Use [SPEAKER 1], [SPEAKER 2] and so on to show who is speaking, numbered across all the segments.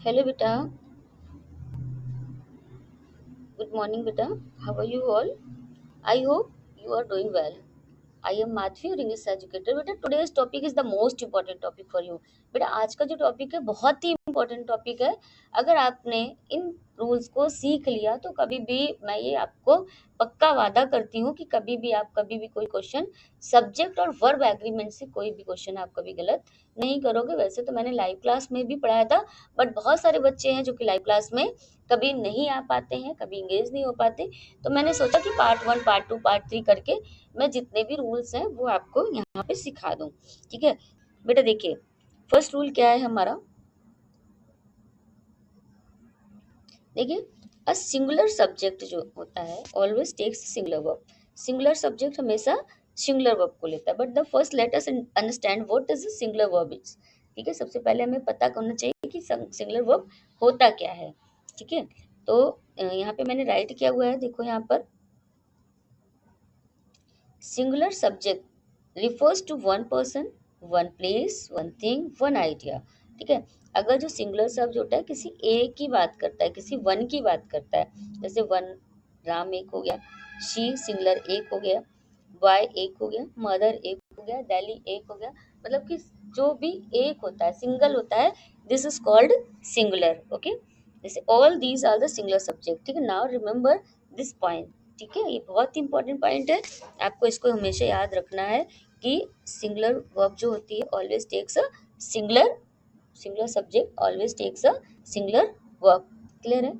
[SPEAKER 1] Hello beta, good morning beta. How are you all? I hope you are doing well. I am Madhavi और English educator. बेटा today's topic is the most important topic for you. बेटा आज का जो topic है बहुत ही important topic है। अगर आपने इन रूल्स को सीख लिया तो कभी भी मैं ये आपको पक्का वादा करती हूँ कि कभी भी कोई क्वेश्चन सब्जेक्ट और वर्ब एग्रीमेंट से कोई भी क्वेश्चन आप कभी गलत नहीं करोगे। वैसे तो मैंने लाइव क्लास में भी पढ़ाया था, बट बहुत सारे बच्चे हैं जो कि लाइव क्लास में कभी नहीं आ पाते हैं, कभी इंगेज नहीं हो पाते। तो मैंने सोचा कि पार्ट 1 पार्ट 2 पार्ट 3 करके मैं जितने भी रूल्स हैं वो आपको यहाँ पे सिखा दूँ। ठीक है बेटा, देखिए फर्स्ट रूल क्या है हमारा। देखिए, अ सिंगुलर सब्जेक्ट जो होता है always takes singular verb. Singular subject हमेशा सिंगुलर वर्ब को लेता है, but the first let us understand what is a singular verb is. ठीक है, सबसे पहले हमें पता करना चाहिए कि सिंगुलर वर्ब होता क्या है। ठीक है, तो यहाँ पे मैंने राइट किया हुआ है, देखो यहाँ पर singular subject refers to one person, one place, one thing, one idea. ठीक है, अगर जो सिंगुलर शब्द होता है किसी एक की बात करता है, किसी वन की बात करता है, जैसे वन राम एक हो गया, शी सिंगुलर एक हो गया, बॉय एक हो गया, मदर एक हो गया, दिल्ली एक हो गया, मतलब कि जो भी एक होता है सिंगल होता है, this is called singular. Okay, जैसे all these are the singular subject. ठीक है, नाउ रिमेंबर दिस पॉइंट। ठीक है, ये बहुत इंपॉर्टेंट पॉइंट है, आपको इसको हमेशा याद रखना है कि सिंगुलर वर्ब जो होती है always takes a singular singular subject always takes a singular verb. Clear है?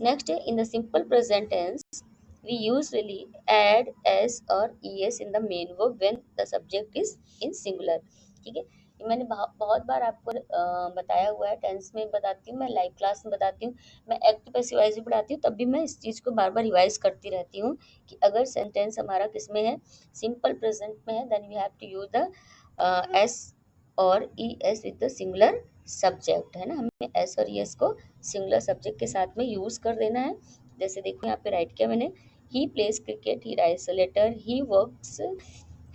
[SPEAKER 1] नेक्स्ट है in the simple present tense we usually add s or es in the main verb when the subject is in singular। ठीक है, ये मैंने बहुत बार आपको बताया हुआ है, टेंस में बताती हूँ, मैं लाइव क्लास में बताती हूँ, मैं एक्टिव पैसिव वॉइस भी पढ़ाती हूँ, तब भी मैं इस चीज़ को बार बार रिवाइज करती रहती हूँ कि अगर सेंटेंस हमारा किस में है, सिंपल प्रेजेंट में है, then we have to use the S और E S with the singular subject. है ना, हमें एस और ई एस को सिंगुलर सब्जेक्ट के साथ में यूज कर देना है। जैसे देखो यहाँ पे राइट किया मैंने, he plays cricket, he writes a letter, he works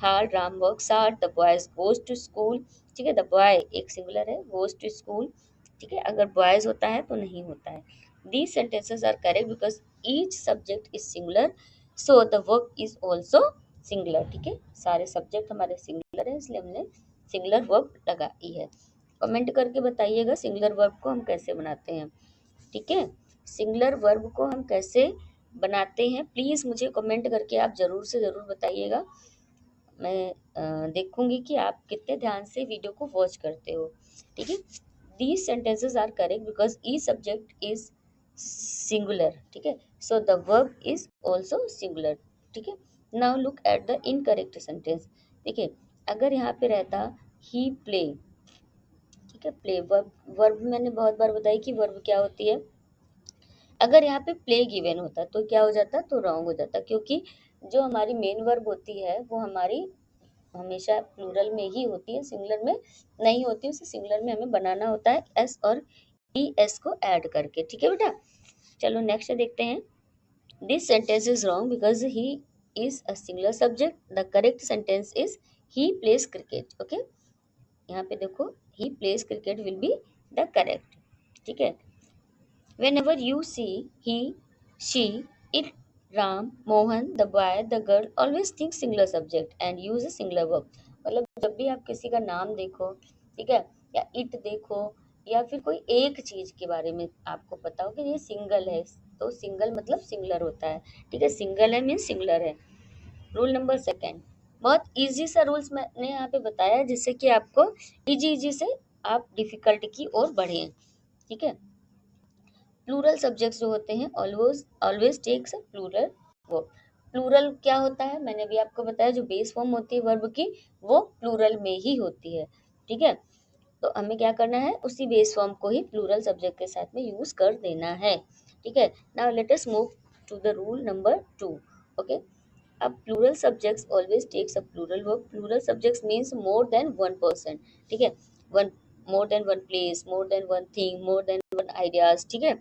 [SPEAKER 1] hard, Ram works hard, the boys goes to school। ठीक है, the boy एक सिंगुलर है, goes to school। ठीक है, अगर boys होता है तो नहीं होता है। These sentences are correct because each subject is singular, so the verb is also singular। ठीक है, सारे सब्जेक्ट हमारे सिंगुलर है, इसलिए हमने सिंगुलर वर्ब लगाई है। कमेंट करके बताइएगा सिंगुलर वर्ब को हम कैसे बनाते हैं। ठीक है, सिंगुलर वर्ब को हम कैसे बनाते हैं प्लीज़ मुझे कमेंट करके आप ज़रूर से ज़रूर बताइएगा। मैं देखूंगी कि आप कितने ध्यान से वीडियो को वॉच करते हो। ठीक है, these sentences are correct because the subject is singular. ठीक है, so the verb is also singular. ठीक है, now look at the incorrect sentence. देखिए, अगर यहाँ पे रहता ही प्ले। ठीक है, प्ले वर्ब, वर्ब मैंने बहुत बार बताई कि वर्ब क्या होती है। अगर यहाँ पे प्ले गिवन होता तो क्या हो जाता, तो रॉन्ग हो जाता, क्योंकि जो हमारी मेन वर्ब होती है वो हमारी हमेशा प्लूरल में ही होती है, सिंगुलर में नहीं होती। उसे सिंगुलर में हमें बनाना होता है एस और ई एस को ऐड करके। ठीक है बेटा, चलो नेक्स्ट देखते हैं। This sentence is wrong because he is a singular subject. The correct sentence is he plays cricket. Okay, यहाँ पे देखो he plays cricket will be the correct. ठीक है, whenever you see he, she, it, Ram, Mohan, the boy, the girl, always think singular subject and use a singular verb। मतलब जब भी आप किसी का नाम देखो, ठीक है, या इट देखो, या फिर कोई एक चीज के बारे में आपको पता हो कि ये सिंगल है, तो सिंगल मतलब सिंगुलर होता है। ठीक है, सिंगल है मीन्स सिंगुलर है। रूल नंबर सेकेंड, बहुत इजी सा रूल्स मैंने यहाँ पे बताया है जिससे कि आपको इजी इजी से आप डिफिकल्ट की ओर बढ़े। ठीक है, प्लूरल सब्जेक्ट्स जो होते हैं always always takes a plural verb. Plural क्या होता है, मैंने भी आपको बताया, जो बेस फॉर्म होती है वर्ब की वो प्लूरल में ही होती है। ठीक है, तो हमें क्या करना है, उसी बेस फॉर्म को ही प्लूरल सब्जेक्ट के साथ में यूज कर देना है। ठीक है, now let us move to the rule number 2। Okay, अब plural subjects always takes a plural verb. Plural subjects means more than one person. ठीक है, one, more than one place, more than one thing, more than one ideas. ठीक है,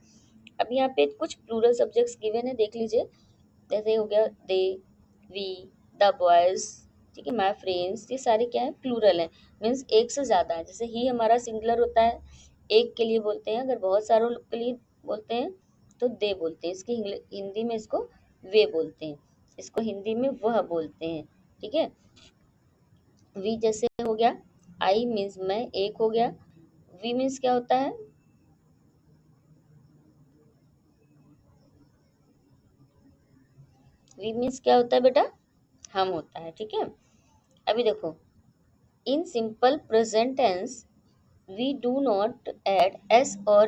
[SPEAKER 1] अब यहाँ पे कुछ plural subjects given है, देख लीजिए। जैसे हो गया दे, वी, द बॉयज। ठीक है, माई फ्रेंड्स, ये सारे क्या है, प्लूरल है, मीन्स एक से ज़्यादा है। जैसे ही हमारा सिंगुलर होता है, एक के लिए बोलते हैं, अगर बहुत सारों के लिए बोलते हैं तो दे बोलते हैं। इसकी हिंदी में इसको वे बोलते हैं, इसको हिंदी में वह बोलते हैं। ठीक है, वी जैसे हो गया, आई मीन्स मैं, एक हो गया। वी मीन्स क्या होता है, वी मीन्स क्या होता है बेटा, हम होता है। ठीक है, अभी देखो, in simple present tense we do not add s or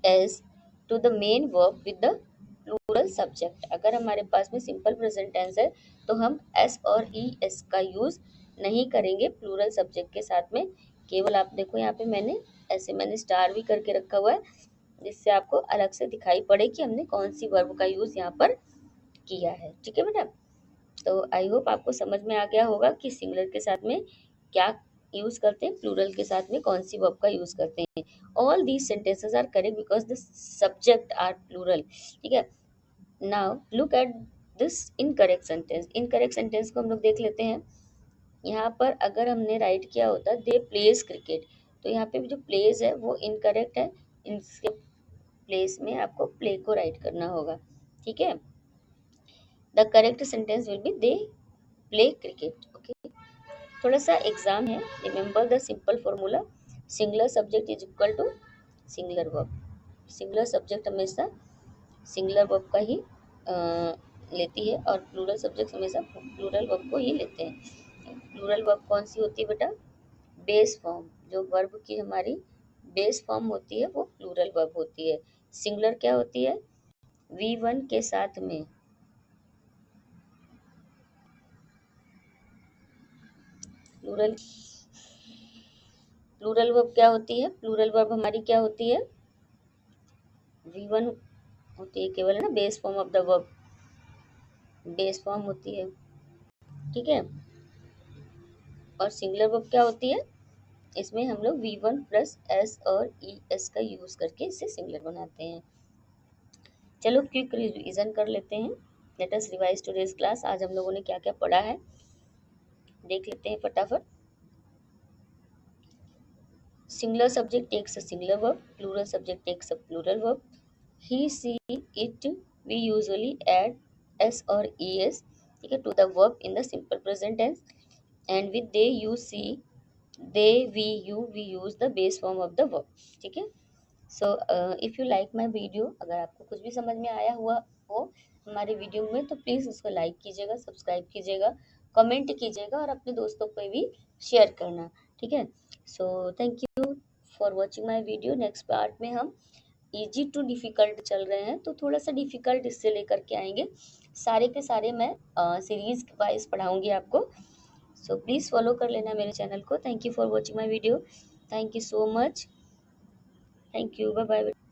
[SPEAKER 1] es to the main verb with the plural subject। अगर हमारे पास में सिंपल प्रेजेंट टेंस है तो हम s और es का यूज नहीं करेंगे प्लूरल सब्जेक्ट के साथ में। केवल आप देखो यहाँ पे मैंने स्टार भी करके रखा हुआ है, जिससे आपको अलग से दिखाई पड़े कि हमने कौन सी वर्ब का यूज यहाँ पर किया है। ठीक है बेटा, तो आई होप आपको समझ में आ गया होगा कि सिंगुलर के साथ में क्या यूज करते हैं, प्लूरल के साथ में कौन सी वर्ब का यूज करते हैं। All these sentences are correct because the subject are plural. ठीक है, now look at this incorrect sentence. Incorrect sentence को हम लोग देख लेते हैं। यहाँ पर अगर हमने राइट किया होता दे प्लेस क्रिकेट, तो यहाँ पे जो प्लेस है वो इनकरेक्ट है, इसके प्लेस में आपको प्ले को राइट करना होगा। ठीक है, the correct sentence will be they play cricket. Okay, थोड़ा सा एग्जाम है, remember the simple formula, singular subject is equal to singular verb. Singular subject हमेशा सिंगुलर वर्ब का ही लेती है और प्लूरल सब्जेक्ट हमेशा प्लूरल वर्ब को ही लेते हैं। प्लूरल वर्ब कौन सी होती है बेटा, बेस फॉर्म, जो वर्ब की हमारी बेस फॉर्म होती है वो प्लूरल वर्ब होती है। सिंगुलर क्या होती है, V1 के साथ में प्लूरल, प्लूरल वर्ब क्या होती है, प्लूरल वर्ब हमारी क्या होती है, V1 होती है केवल ना, base form of the verb, base form होती है। ठीक है, और सिंगुलर वर्ब क्या होती है, इसमें हम लोग V1 प्लस S और ES का यूज करके इसे सिंगुलर बनाते हैं। चलो क्विक रिवीजन कर लेते हैं। Let us revise today's class. आज हम लोगों ने क्या क्या पढ़ा है देख लेते हैं फटाफट। Singular subject takes a singular verb, plural subject takes a plural verb. He she it we usually add s और es, ठीक है, to the verb in the simple present tense, and with they you see they we you we use the base form of the verb। ठीक है, so if you like my video, अगर आपको कुछ भी समझ में आया हुआ हो हमारे वीडियो में तो प्लीज़ उसको लाइक कीजिएगा, सब्सक्राइब कीजिएगा, कमेंट कीजिएगा और अपने दोस्तों को भी शेयर करना। ठीक है, so thank you for watching my video. Next part में हम इजी टू डिफ़िकल्ट चल रहे हैं, तो थोड़ा सा डिफ़िकल्ट इससे लेकर के आएंगे। सारे के सारे मैं सीरीज़ वाइज पढ़ाऊँगी आपको, सो प्लीज़ फॉलो कर लेना मेरे चैनल को। Thank you for watching my video, thank you so much, thank you, bye bye.